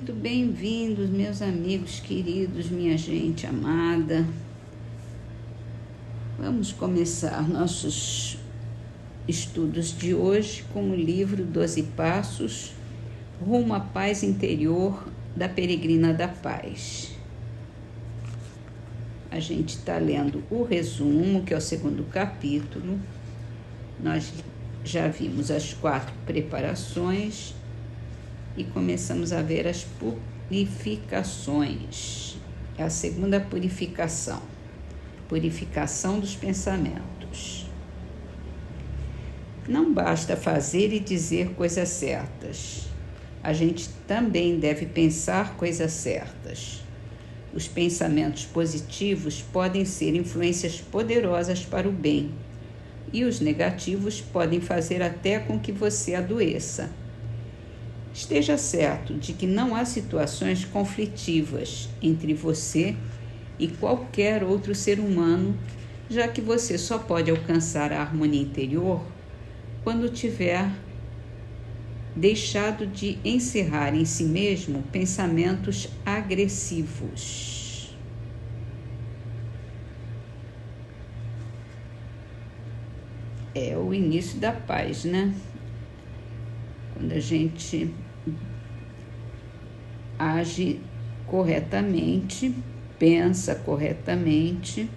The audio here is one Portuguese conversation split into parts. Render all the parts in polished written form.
muito bem-vindos, meus amigos queridos, minha gente amada. Vamos começar nossos estudos de hoje com o livro 12 Passos, Rumo à Paz Interior, da Peregrina da Paz. A gente está lendo o resumo, que é o segundo capítulo. Nós já vimos as 4 preparações e começamos a ver as purificações. É a segunda purificação, purificação dos pensamentos. Não basta fazer e dizer coisas certas. A gente também deve pensar coisas certas. Os pensamentos positivos podem ser influências poderosas para o bem, e os negativos podem fazer até com que você adoeça. Esteja certo de que não há situações conflitivas entre você e qualquer outro ser humano, já que você só pode alcançar a harmonia interior quando tiver deixado de encerrar em si mesmo pensamentos agressivos. É o início da paz, né? Quando a gente age corretamente, pensa corretamente,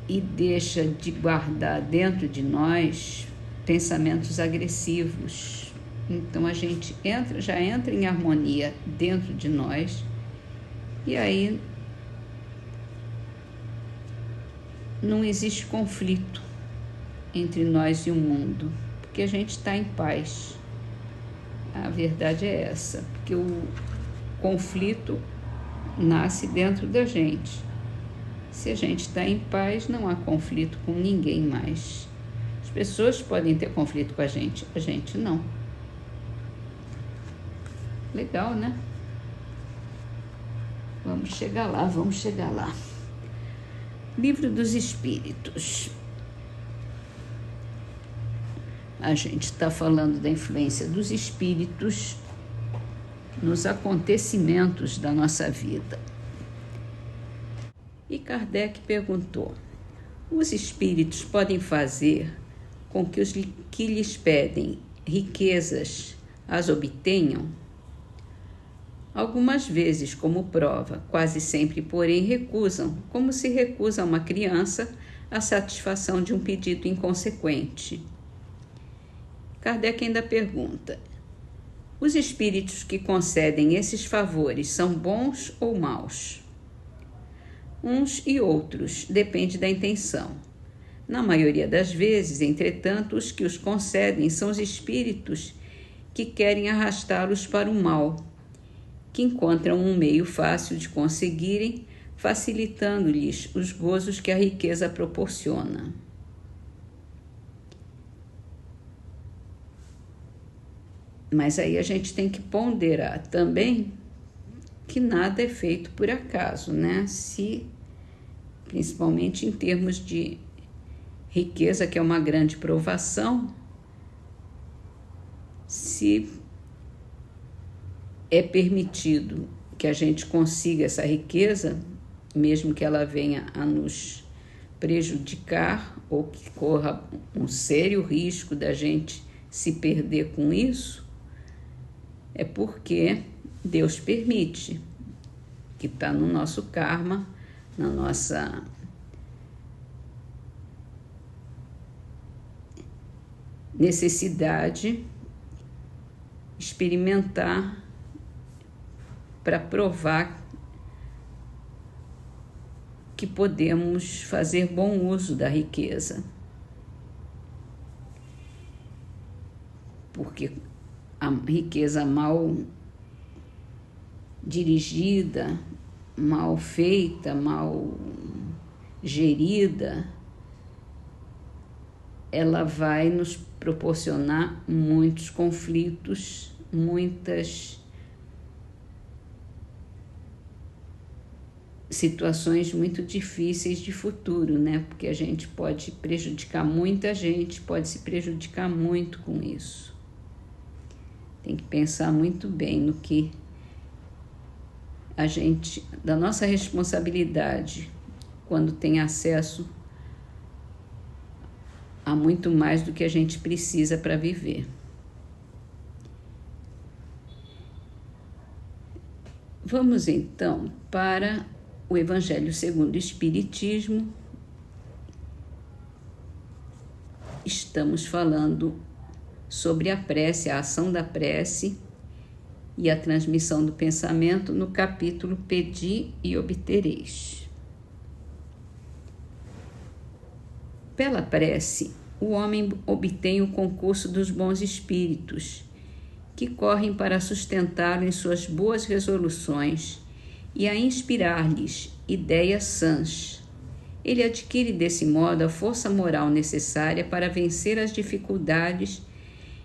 e deixa de guardar dentro de nós pensamentos agressivos. Então a gente já entra em harmonia dentro de nós, e aí não existe conflito entre nós e o mundo, porque a gente está em paz. A verdade é essa, porque o conflito nasce dentro da gente. Se a gente está em paz, não há conflito com ninguém mais. As pessoas podem ter conflito com a gente não. Legal, né? Vamos chegar lá. Livro dos Espíritos. A gente está falando da influência dos espíritos nos acontecimentos da nossa vida. E Kardec perguntou: os espíritos podem fazer com que os que lhes pedem riquezas as obtenham? Algumas vezes, como prova, quase sempre, porém, recusam, como se recusa a uma criança a satisfação de um pedido inconsequente. Kardec ainda pergunta: os espíritos que concedem esses favores são bons ou maus? Uns e outros, depende da intenção. Na maioria das vezes, entretanto, os que os concedem são os espíritos que querem arrastá-los para o mal, que encontram um meio fácil de conseguirem, facilitando-lhes os gozos que a riqueza proporciona. Mas aí a gente tem que ponderar também que nada é feito por acaso, né? Principalmente em termos de riqueza, que é uma grande provação, se é permitido que a gente consiga essa riqueza, mesmo que ela venha a nos prejudicar ou que corra um sério risco da gente se perder com isso, é porque Deus permite, que está no nosso karma, na nossa necessidade, experimentar para provar que podemos fazer bom uso da riqueza. Porque a riqueza mal dirigida, mal feita, mal gerida, ela vai nos proporcionar muitos conflitos, muitas situações muito difíceis de futuro, né? Porque a gente pode prejudicar muita gente, pode se prejudicar muito com isso. Tem que pensar muito bem no que da nossa responsabilidade, quando tem acesso a muito mais do que a gente precisa para viver. Vamos então para o Evangelho segundo o Espiritismo. Estamos falando sobre a prece, a ação da prece e a transmissão do pensamento no capítulo Pedi e Obtereis. Pela prece, o homem obtém o concurso dos bons espíritos, que correm para sustentá-lo em suas boas resoluções e a inspirar-lhes ideias sãs. Ele adquire desse modo a força moral necessária para vencer as dificuldades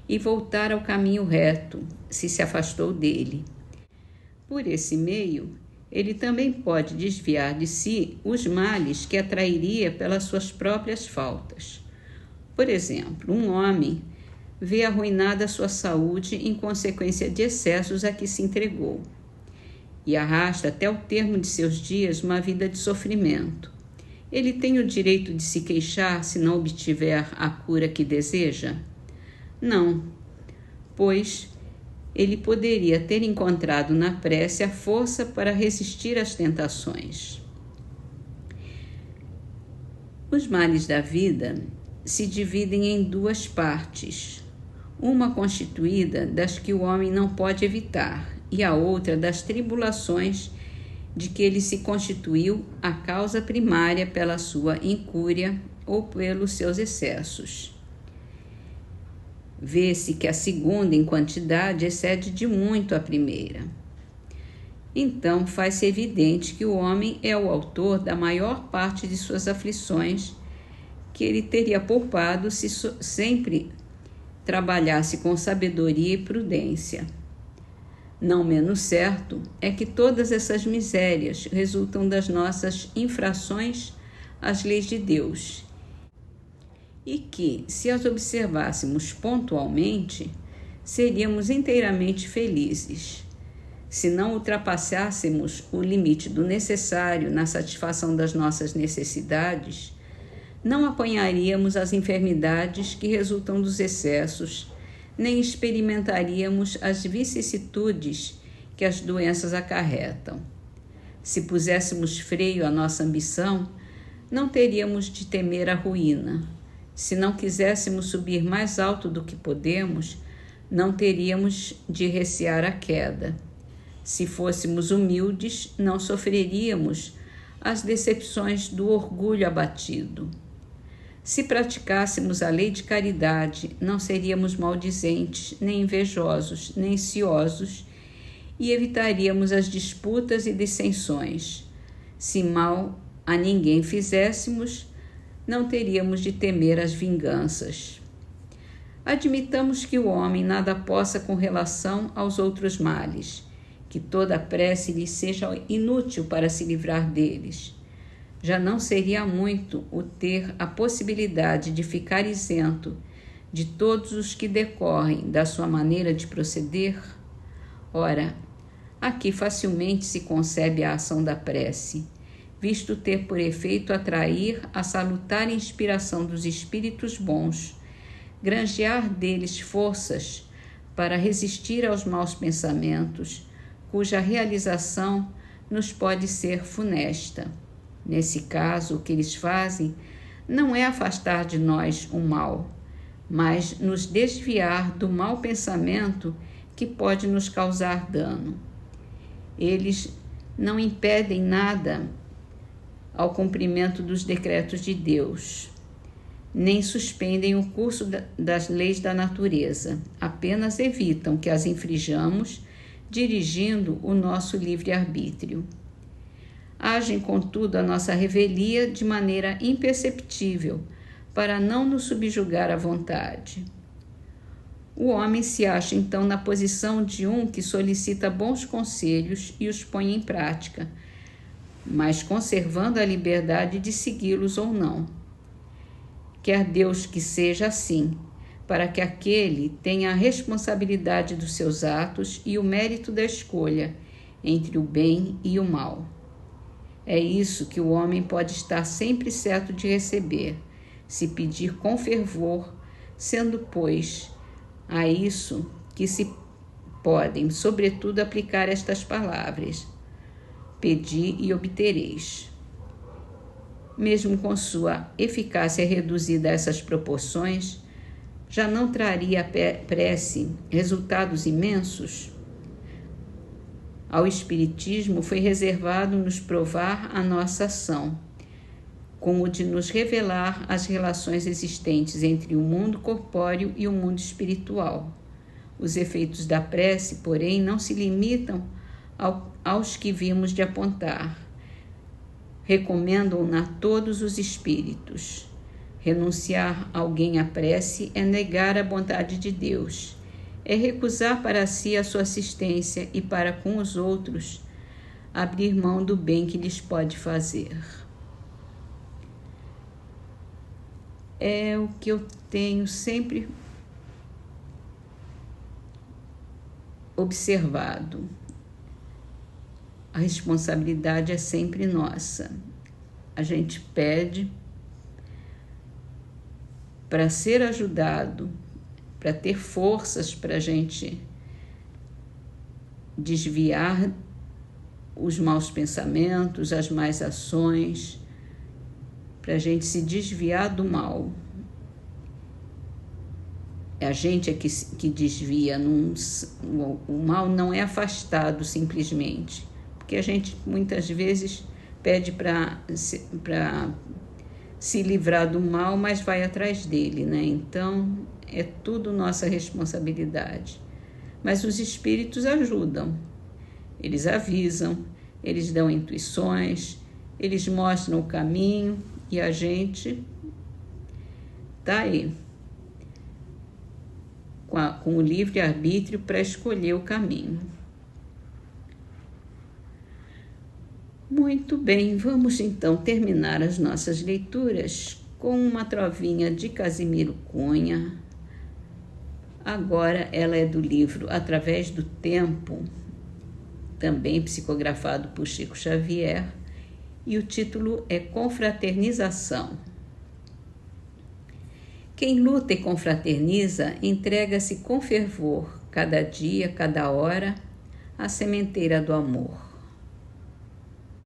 e voltar ao caminho reto, se afastou dele. Por esse meio, ele também pode desviar de si os males que atrairia pelas suas próprias faltas. Por exemplo, um homem vê arruinada sua saúde em consequência de excessos a que se entregou e arrasta até o termo de seus dias uma vida de sofrimento. Ele tem o direito de se queixar se não obtiver a cura que deseja? Não, pois ele poderia ter encontrado na prece a força para resistir às tentações. Os males da vida se dividem em duas partes, uma constituída das que o homem não pode evitar e a outra das tribulações de que ele se constituiu a causa primária pela sua incúria ou pelos seus excessos. Vê-se que a segunda, em quantidade, excede de muito a primeira. Então, faz-se evidente que o homem é o autor da maior parte de suas aflições, que ele teria poupado se sempre trabalhasse com sabedoria e prudência. Não menos certo é que todas essas misérias resultam das nossas infrações às leis de Deus, e que, se as observássemos pontualmente, seríamos inteiramente felizes. Se não ultrapassássemos o limite do necessário na satisfação das nossas necessidades, não apanharíamos as enfermidades que resultam dos excessos, nem experimentaríamos as vicissitudes que as doenças acarretam. Se puséssemos freio à nossa ambição, não teríamos de temer a ruína. Se não quiséssemos subir mais alto do que podemos, não teríamos de recear a queda. Se fôssemos humildes, não sofreríamos as decepções do orgulho abatido. Se praticássemos a lei de caridade, não seríamos maldizentes, nem invejosos, nem ciosos, e evitaríamos as disputas e dissensões. Se mal a ninguém fizéssemos, não teríamos de temer as vinganças. Admitamos que o homem nada possa com relação aos outros males, que toda prece lhe seja inútil para se livrar deles. Já não seria muito o ter a possibilidade de ficar isento de todos os que decorrem da sua maneira de proceder? Ora, aqui facilmente se concebe a ação da prece, visto ter por efeito atrair a salutar inspiração dos espíritos bons, granjear deles forças para resistir aos maus pensamentos, cuja realização nos pode ser funesta. Nesse caso, o que eles fazem não é afastar de nós o mal, mas nos desviar do mau pensamento que pode nos causar dano. Eles não impedem nada ao cumprimento dos decretos de Deus, nem suspendem o curso das leis da natureza, apenas evitam que as infringamos, dirigindo o nosso livre-arbítrio. Agem, contudo, a nossa revelia de maneira imperceptível, para não nos subjugar à vontade. O homem se acha, então, na posição de um que solicita bons conselhos e os põe em prática, mas conservando a liberdade de segui-los ou não. Quer Deus que seja assim, para que aquele tenha a responsabilidade dos seus atos e o mérito da escolha entre o bem e o mal. É isso que o homem pode estar sempre certo de receber, se pedir com fervor, sendo, pois, a isso que se podem, sobretudo, aplicar estas palavras: pedi e obtereis. Mesmo com sua eficácia reduzida a essas proporções, já não traria a prece resultados imensos? Ao Espiritismo foi reservado nos provar a nossa ação, com o de nos revelar as relações existentes entre o mundo corpóreo e o mundo espiritual. Os efeitos da prece, porém, não se limitam aos que vimos de apontar. Recomendam-na a todos os espíritos. Renunciar alguém à prece é negar a bondade de Deus, é recusar para si a sua assistência e para com os outros abrir mão do bem que lhes pode fazer. É o que eu tenho sempre observado. A responsabilidade é sempre nossa. A gente pede para ser ajudado, para ter forças para a gente desviar os maus pensamentos, as más ações, para a gente se desviar do mal. A gente é que desvia, o mal não é afastado simplesmente, porque a gente muitas vezes pede para se livrar do mal, mas vai atrás dele, né? Então, é tudo nossa responsabilidade. Mas os espíritos ajudam, eles avisam, eles dão intuições, eles mostram o caminho e a gente está aí, com o livre-arbítrio para escolher o caminho. Muito bem, vamos então terminar as nossas leituras com uma trovinha de Casimiro Cunha. Agora ela é do livro Através do Tempo, também psicografado por Chico Xavier, e o título é Confraternização. Quem luta e confraterniza entrega-se com fervor, cada dia, cada hora, à sementeira do amor.